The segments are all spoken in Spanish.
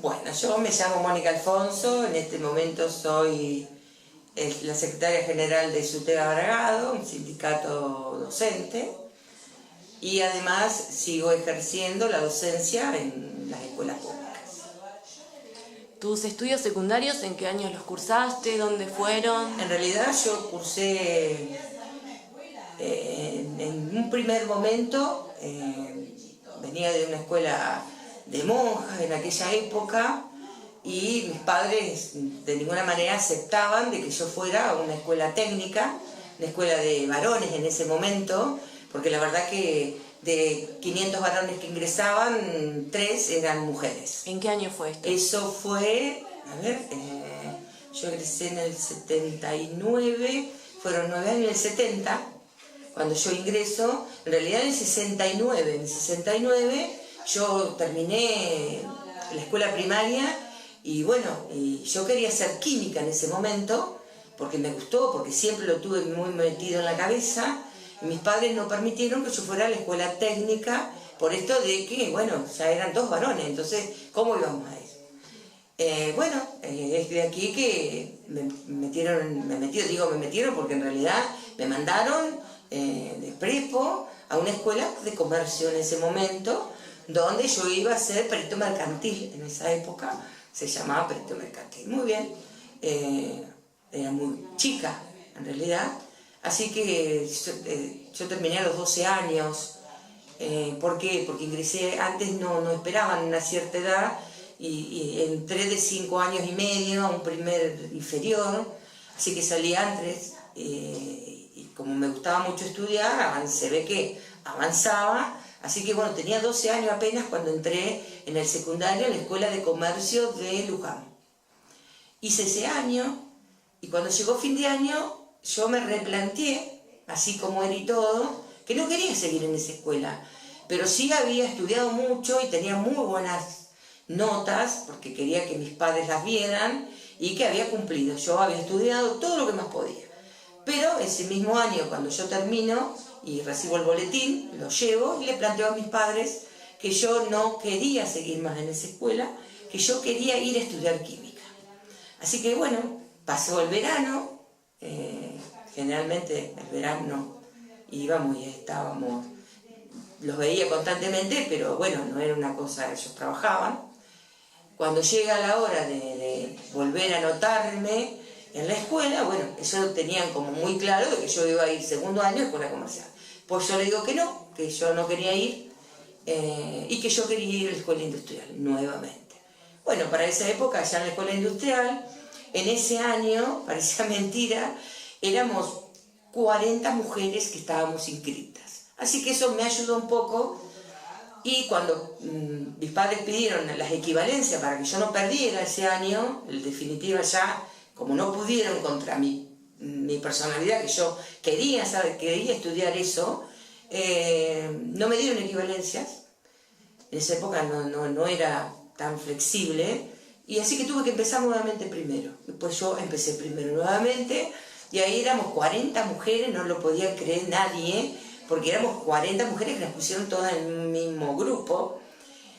Bueno, yo me llamo Mónica Alfonso, en este momento soy la secretaria general de SUTEBA Bragado, un sindicato docente, y además sigo ejerciendo la docencia en las escuelas públicas. ¿Tus estudios secundarios en qué años los cursaste? ¿Dónde fueron? En realidad yo cursé en un primer momento, venía de una escuela de monjas en aquella época, y mis padres de ninguna manera aceptaban de que yo fuera a una escuela técnica, una escuela de varones en ese momento, porque la verdad que de 500 varones que ingresaban, 3 eran mujeres. ¿En qué año fue esto? Eso fue, yo egresé en el 79, fueron 9 años en el 70, cuando yo ingreso, en realidad en el 69 yo terminé la escuela primaria y bueno, yo quería ser química en ese momento, porque me gustó, porque siempre lo tuve muy metido en la cabeza, y mis padres no permitieron que yo fuera a la escuela técnica, por esto de que, bueno, ya eran 2 varones, entonces, ¿cómo íbamos a ir? Es de aquí que me metieron porque en realidad me mandaron de prepo a una escuela de comercio en ese momento, donde yo iba a ser perito mercantil. En esa época se llamaba perito mercantil. Muy bien, era muy chica en realidad, así que yo terminé a los 12 años. ¿Por qué? Porque ingresé, antes no esperaban una cierta edad, y entré de 5 años y medio a un primer inferior, así que salí antes, y como me gustaba mucho estudiar, se ve que avanzaba, así que bueno, tenía 12 años apenas cuando entré en el secundario en la Escuela de Comercio de Luján. Hice ese año, y cuando llegó fin de año, yo me replanteé, así como él y todo, que no quería seguir en esa escuela, pero sí había estudiado mucho y tenía muy buenas notas, porque quería que mis padres las vieran, y que había cumplido. Yo había estudiado todo lo que más podía. Pero ese mismo año, cuando yo termino y recibo el boletín, lo llevo y le planteo a mis padres que yo no quería seguir más en esa escuela, que yo quería ir a estudiar química. Así que bueno, pasó el verano, generalmente el verano íbamos y estábamos, los veía constantemente, pero bueno, no era una cosa, ellos trabajaban. Cuando llega la hora de volver a anotarme en la escuela, bueno, ellos tenían como muy claro de que yo iba a ir segundo año a escuela comercial. Pues yo le digo que yo no quería ir, y que yo quería ir a la escuela industrial nuevamente. Bueno, para esa época, ya en la escuela industrial, en ese año, parecía mentira, éramos 40 mujeres que estábamos inscritas. Así que eso me ayudó un poco. Y cuando mis padres pidieron las equivalencias para que yo no perdiera ese año, en definitiva ya, como no pudieron contra mi personalidad, que yo quería estudiar eso, no me dieron equivalencias. En esa época no era tan flexible, y así que tuve que empezar nuevamente primero. Después yo empecé primero nuevamente, y ahí éramos 40 mujeres, no lo podía creer nadie, porque éramos 40 mujeres que las pusieron todas en el mismo grupo.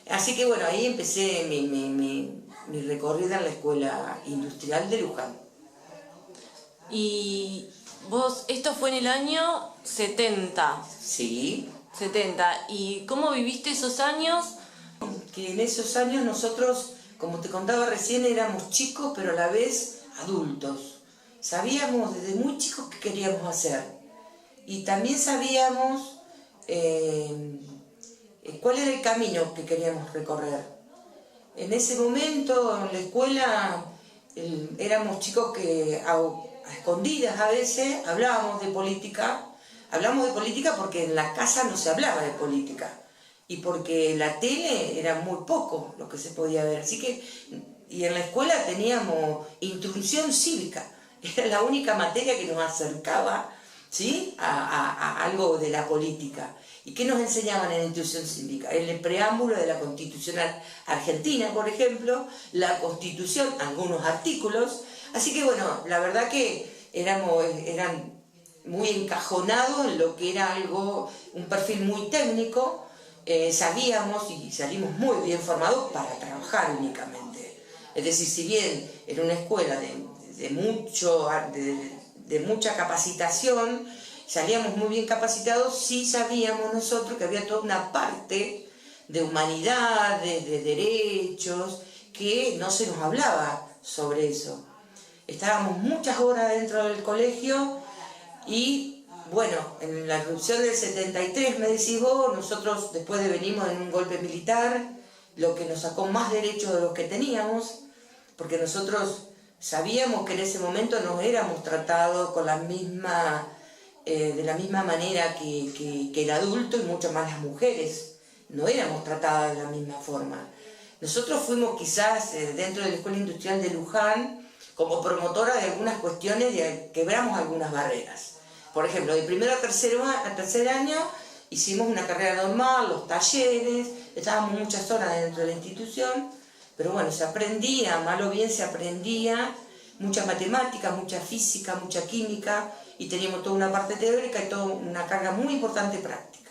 Así que bueno, ahí empecé mi recorrido en la Escuela Industrial de Luján. Y vos, esto fue en el año 70. Sí. 70. ¿Y cómo viviste esos años? Que en esos años nosotros, como te contaba recién, éramos chicos, pero a la vez adultos. Sabíamos desde muy chicos qué queríamos hacer. Y también sabíamos cuál era el camino que queríamos recorrer. En ese momento, en la escuela, éramos chicos que a escondidas a veces hablábamos de política. Hablamos de política porque en la casa no se hablaba de política, y porque la tele era muy poco lo que se podía ver. Así que, y en la escuela teníamos instrucción cívica, era la única materia que nos acercaba, ¿sí?, a algo de la política. ¿Y qué nos enseñaban en la instrucción cívica? En el preámbulo de la Constitución Argentina, por ejemplo, la Constitución, algunos artículos. Así que bueno, la verdad que eran muy encajonados en lo que era un perfil muy técnico, sabíamos y salimos muy bien formados para trabajar únicamente. Es decir, si bien era una escuela de mucha capacitación, salíamos muy bien capacitados, sí sabíamos nosotros que había toda una parte de humanidad, de derechos, que no se nos hablaba sobre eso. Estábamos muchas horas dentro del colegio y, bueno, en la erupción del 73, me decís vos, nosotros después de venimos en un golpe militar, lo que nos sacó más derechos de los que teníamos, porque nosotros sabíamos que en ese momento no éramos tratados con la misma, de la misma manera que el adulto y mucho más las mujeres. No éramos tratadas de la misma forma. Nosotros fuimos quizás dentro de la Escuela Industrial de Luján como promotora de algunas cuestiones, quebramos algunas barreras. Por ejemplo, de primero a tercer año hicimos una carrera normal, los talleres, estábamos muchas horas dentro de la institución, pero bueno, se aprendía, mal o bien se aprendía, mucha matemática, mucha física, mucha química, y teníamos toda una parte teórica y toda una carga muy importante práctica.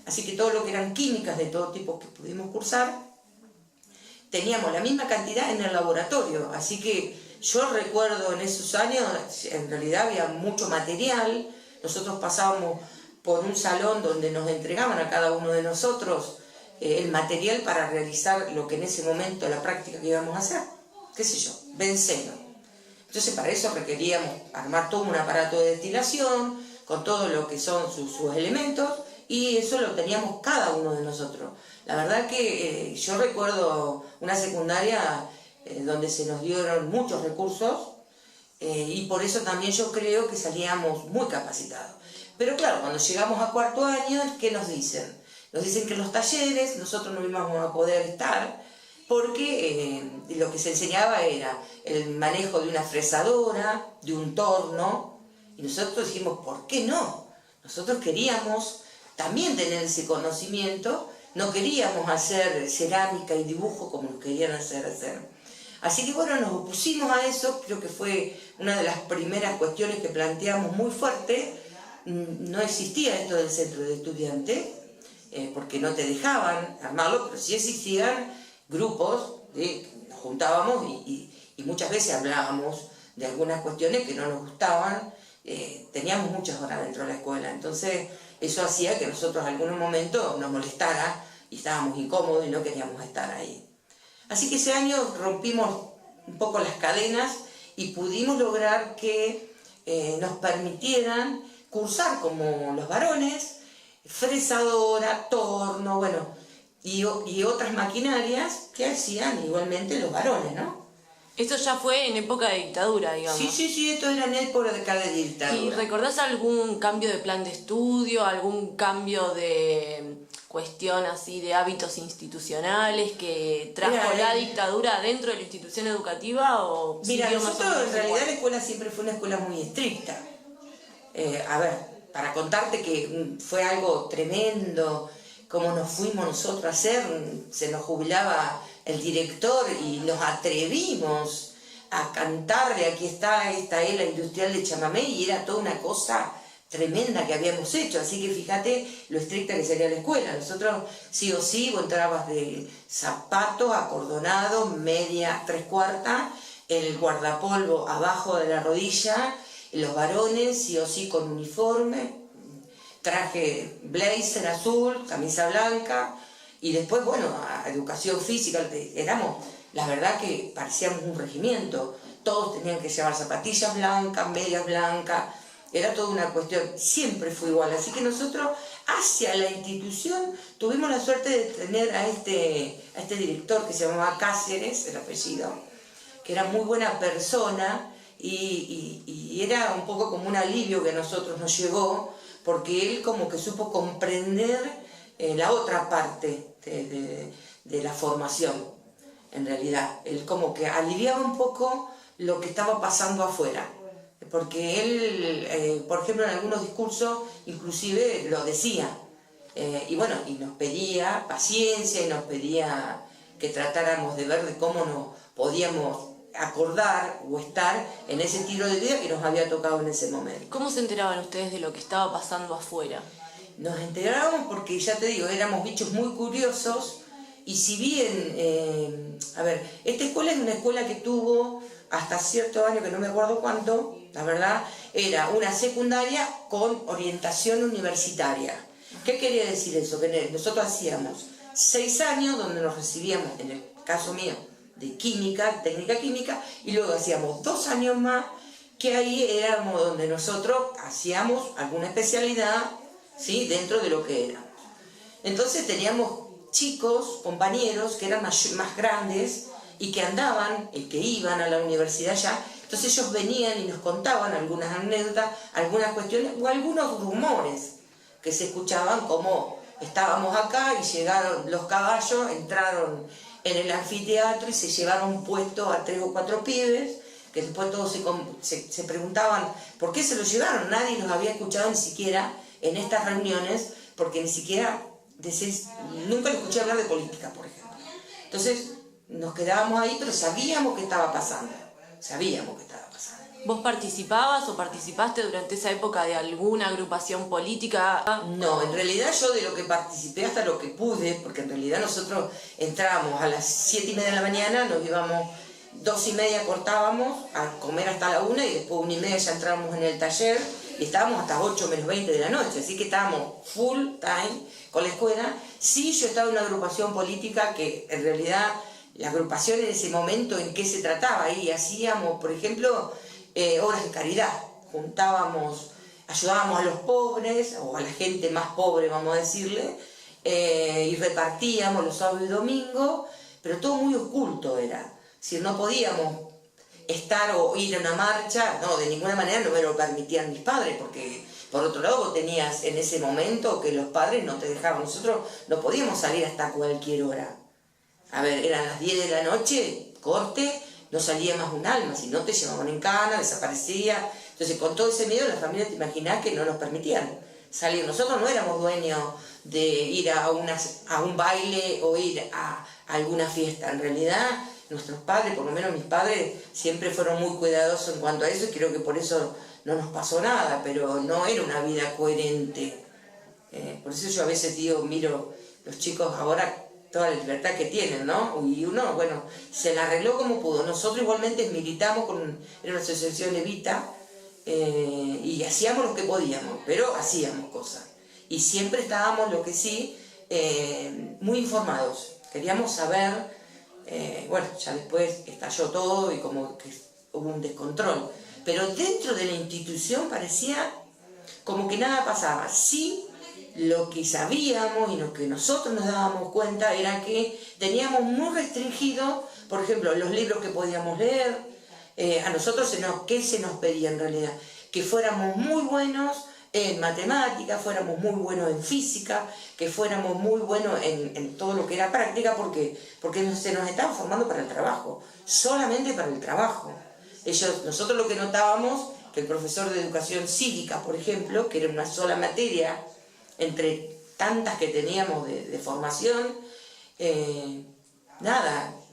Así que todo lo que eran químicas de todo tipo que pudimos cursar, teníamos la misma cantidad en el laboratorio, así que yo recuerdo en esos años, en realidad había mucho material, nosotros pasábamos por un salón donde nos entregaban a cada uno de nosotros el material para realizar lo que en ese momento, la práctica que íbamos a hacer, qué sé yo, benceno. Entonces para eso requeríamos armar todo un aparato de destilación, con todo lo que son sus elementos, y eso lo teníamos cada uno de nosotros. La verdad que yo recuerdo una secundaria donde se nos dieron muchos recursos y por eso también yo creo que salíamos muy capacitados. Pero claro, cuando llegamos a cuarto año, ¿qué nos dicen? Nos dicen que en los talleres nosotros no íbamos a poder estar porque lo que se enseñaba era el manejo de una fresadora, de un torno, y nosotros dijimos, ¿por qué no? Nosotros queríamos también tener ese conocimiento, no queríamos hacer cerámica y dibujo como nos querían hacer. Así que bueno, nos opusimos a eso, creo que fue una de las primeras cuestiones que planteamos muy fuerte. No existía esto del centro de estudiantes, porque no te dejaban armarlo, pero sí existían grupos, nos juntábamos y muchas veces hablábamos de algunas cuestiones que no nos gustaban, teníamos muchas horas dentro de la escuela, entonces eso hacía que nosotros en algún momento nos molestara y estábamos incómodos y no queríamos estar ahí. Así que ese año rompimos un poco las cadenas y pudimos lograr que nos permitieran cursar como los varones, fresadora, torno, bueno, y otras maquinarias que hacían igualmente los varones, ¿no? Esto ya fue en época de dictadura, digamos. Sí, esto era en época de dictadura. ¿Y recordás algún cambio de plan de estudio, algún cambio de cuestión así de hábitos institucionales que trajo la dictadura dentro de la institución educativa? O mira, nosotros en realidad la escuela siempre fue una escuela muy estricta. A ver, para contarte que fue algo tremendo, como nos fuimos nosotros a hacer, se nos jubilaba el director y nos atrevimos a cantarle, aquí está esta la industrial de chamamé, y era toda una cosa tremenda que habíamos hecho, así que fíjate lo estricta que sería la escuela. Nosotros sí o sí, vos entrabas de zapatos, acordonados, media, 3/4, el guardapolvo abajo de la rodilla, los varones sí o sí con uniforme, traje blazer azul, camisa blanca, y después, bueno, a educación física, éramos, la verdad que parecíamos un regimiento, todos tenían que llevar zapatillas blancas, medias blancas, era toda una cuestión, siempre fue igual, así que nosotros hacia la institución tuvimos la suerte de tener a este director que se llamaba Cáceres, el apellido, que era muy buena persona y era un poco como un alivio que a nosotros nos llegó, porque él como que supo comprender la otra parte de la formación, en realidad. Él como que aliviaba un poco lo que estaba pasando afuera, porque él, por ejemplo, en algunos discursos inclusive lo decía, y bueno, y nos pedía paciencia y nos pedía que tratáramos de ver de cómo nos podíamos acordar o estar en ese estilo de vida que nos había tocado en ese momento. ¿Cómo se enteraban ustedes de lo que estaba pasando afuera? nos enterábamos porque, ya te digo, éramos bichos muy curiosos y si bien, esta escuela es una escuela que tuvo hasta cierto año, que no me acuerdo cuánto, la verdad, era una secundaria con orientación universitaria. ¿Qué quería decir eso? Que nosotros hacíamos 6 años donde nos recibíamos, en el caso mío, de química, técnica química, y luego hacíamos 2 años más, que ahí éramos donde nosotros hacíamos alguna especialidad, ¿sí?, dentro de lo que éramos. Entonces teníamos chicos, compañeros, que eran más grandes y que andaban, que iban a la universidad ya. Entonces ellos venían y nos contaban algunas anécdotas, algunas cuestiones o algunos rumores que se escuchaban, como estábamos acá y llegaron los caballos, entraron en el anfiteatro y se llevaron puesto a 3 o 4 pibes, que después todos se preguntaban por qué se los llevaron. Nadie los había escuchado ni siquiera en estas reuniones, porque ni siquiera nunca los escuché hablar de política, por ejemplo. Entonces nos quedábamos ahí, pero sabíamos que estaba pasando. ¿Vos participabas o participaste durante esa época de alguna agrupación política? No, en realidad yo de lo que participé hasta lo que pude, porque en realidad nosotros entrábamos a las 7:30 de la mañana, nos íbamos 2:30, cortábamos a comer hasta la 1 y después 1:30 ya entrábamos en el taller y estábamos hasta 8 menos 20 de la noche, así que estábamos full time con la escuela. Sí, yo estaba en una agrupación política que en realidad la agrupación en ese momento, ¿en qué se trataba? Ahí hacíamos, por ejemplo, obras de caridad, ayudábamos a los pobres o a la gente más pobre, vamos a decirle, y repartíamos los sábados y domingos, pero todo muy oculto era. Si no podíamos estar o ir a una marcha, no, de ninguna manera no me lo permitían mis padres, porque por otro lado vos tenías en ese momento que los padres no te dejaban, nosotros no podíamos salir hasta cualquier hora. Eran las 10 de la noche, corte, no salía más un alma, si no te llevaban en cana, desaparecía. Entonces con todo ese miedo las familias, te imaginás que no nos permitían salir. Nosotros no éramos dueños de ir a un baile o ir a alguna fiesta. En realidad nuestros padres, por lo menos mis padres, siempre fueron muy cuidadosos en cuanto a eso y creo que por eso no nos pasó nada, pero no era una vida coherente. Por eso yo a veces miro los chicos ahora, toda la libertad que tienen, ¿no? Y uno, bueno, se la arregló como pudo. Nosotros igualmente militamos en una asociación Evita y hacíamos lo que podíamos, pero hacíamos cosas. Y siempre estábamos, lo que sí, muy informados. Queríamos saber, bueno, ya después estalló todo y como que hubo un descontrol. Pero dentro de la institución parecía como que nada pasaba. Sí, lo que sabíamos y lo que nosotros nos dábamos cuenta era que teníamos muy restringido, por ejemplo, los libros que podíamos leer. A nosotros ¿qué se nos pedía en realidad? Que fuéramos muy buenos en matemáticas, fuéramos muy buenos en física, que fuéramos muy buenos en todo lo que era práctica, porque se nos estaban formando para el trabajo, solamente para el trabajo. Nosotros lo que notábamos, que el profesor de educación cívica, por ejemplo, que era una sola materia entre tantas que teníamos de formación,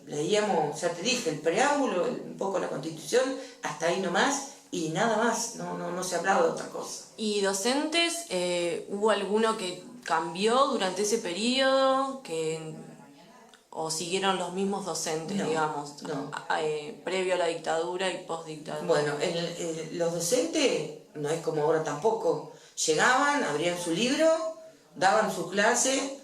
leíamos, ya te dije, el preámbulo, un poco la Constitución, hasta ahí nomás, y nada más, no se hablaba de otra cosa. ¿Y docentes? ¿Hubo alguno que cambió durante ese periodo? ¿O siguieron los mismos docentes, digamos, previo a la dictadura y post-dictadura? Bueno, los docentes, no es como ahora tampoco, llegaban, abrían su libro, daban su clase,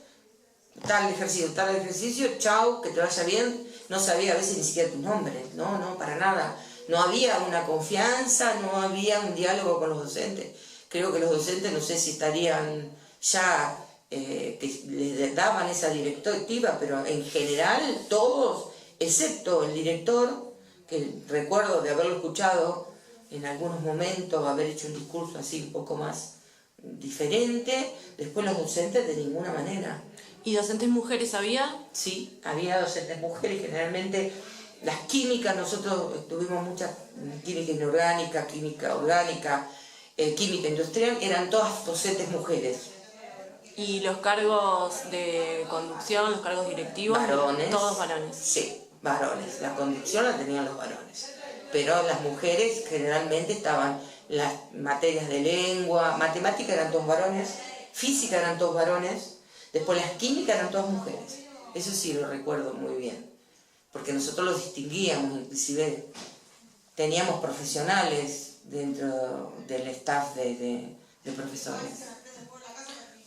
tal ejercicio, chau, que te vaya bien. No sabía a veces ni siquiera tus nombres, no, para nada. No había una confianza, no había un diálogo con los docentes. Creo que los docentes, no sé si estarían ya, que les daban esa directiva, pero en general todos, excepto el director, que recuerdo de haberlo escuchado en algunos momentos, haber hecho un discurso así un poco más diferente. Después los docentes de ninguna manera. ¿Y docentes mujeres había? Sí, había docentes mujeres, generalmente las químicas, nosotros tuvimos mucha química inorgánica, química orgánica, química industrial, eran todas docentes mujeres. ¿Y los cargos de conducción, los cargos directivos? Varones. ¿Todos varones? Sí, varones. La conducción la tenían los varones. Pero las mujeres generalmente estaban las materias de lengua, matemática eran todos varones, física eran todos varones, después las químicas eran todas mujeres. Eso sí lo recuerdo muy bien, porque nosotros los distinguíamos, inclusive teníamos profesionales dentro del staff de profesores.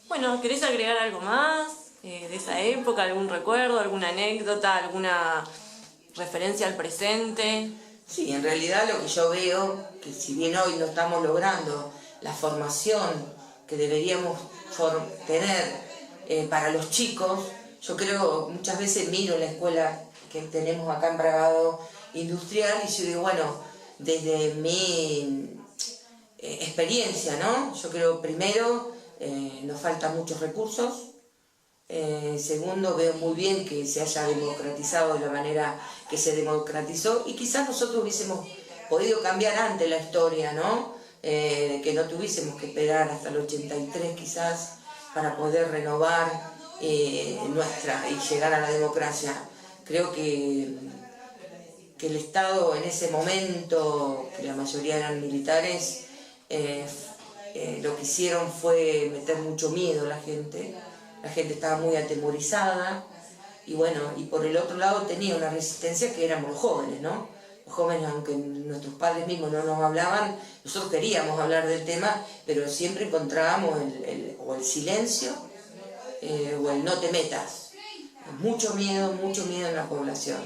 Bueno, ¿querés agregar algo más de esa época? ¿Algún recuerdo, alguna anécdota, alguna referencia al presente? Sí, en realidad lo que yo veo, que si bien hoy no estamos logrando la formación que deberíamos tener para los chicos, yo creo, muchas veces miro la escuela que tenemos acá en Bragado Industrial y yo digo, bueno, desde mi experiencia, ¿no? Yo creo, primero, nos faltan muchos recursos. Segundo, veo muy bien que se haya democratizado de la manera que se democratizó y quizás nosotros hubiésemos podido cambiar antes la historia, ¿no? Que no tuviésemos que esperar hasta el 83 quizás para poder renovar nuestra y llegar a la democracia. Creo que el Estado en ese momento, que la mayoría eran militares, lo que hicieron fue meter mucho miedo a la gente estaba muy atemorizada, y bueno, y por el otro lado tenía una resistencia que éramos los jóvenes, ¿no? Los jóvenes, aunque nuestros padres mismos no nos hablaban, nosotros queríamos hablar del tema, pero siempre encontrábamos o el silencio o el no te metas. Mucho miedo en la población.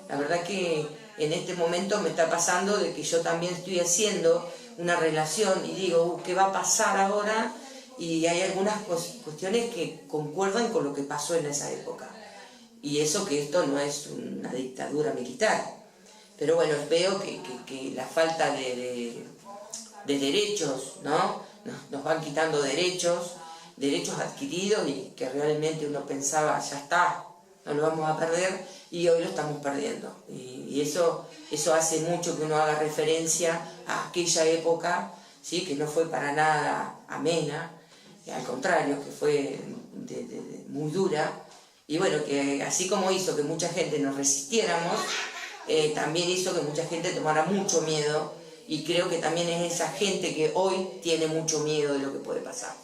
La verdad que en este momento me está pasando de que yo también estoy haciendo una relación y digo, ¿qué va a pasar ahora? Y hay algunas cuestiones que concuerdan con lo que pasó en esa época. Y eso que esto no es una dictadura militar. Pero bueno, veo que la falta de derechos, ¿no? Nos van quitando derechos adquiridos y que realmente uno pensaba, ya está, no lo vamos a perder, y hoy lo estamos perdiendo. Y eso hace mucho que uno haga referencia a aquella época, ¿sí? Que no fue para nada amena, al contrario, que fue muy dura, y bueno, que así como hizo que mucha gente nos resistiéramos, también hizo que mucha gente tomara mucho miedo, y creo que también es esa gente que hoy tiene mucho miedo de lo que puede pasar.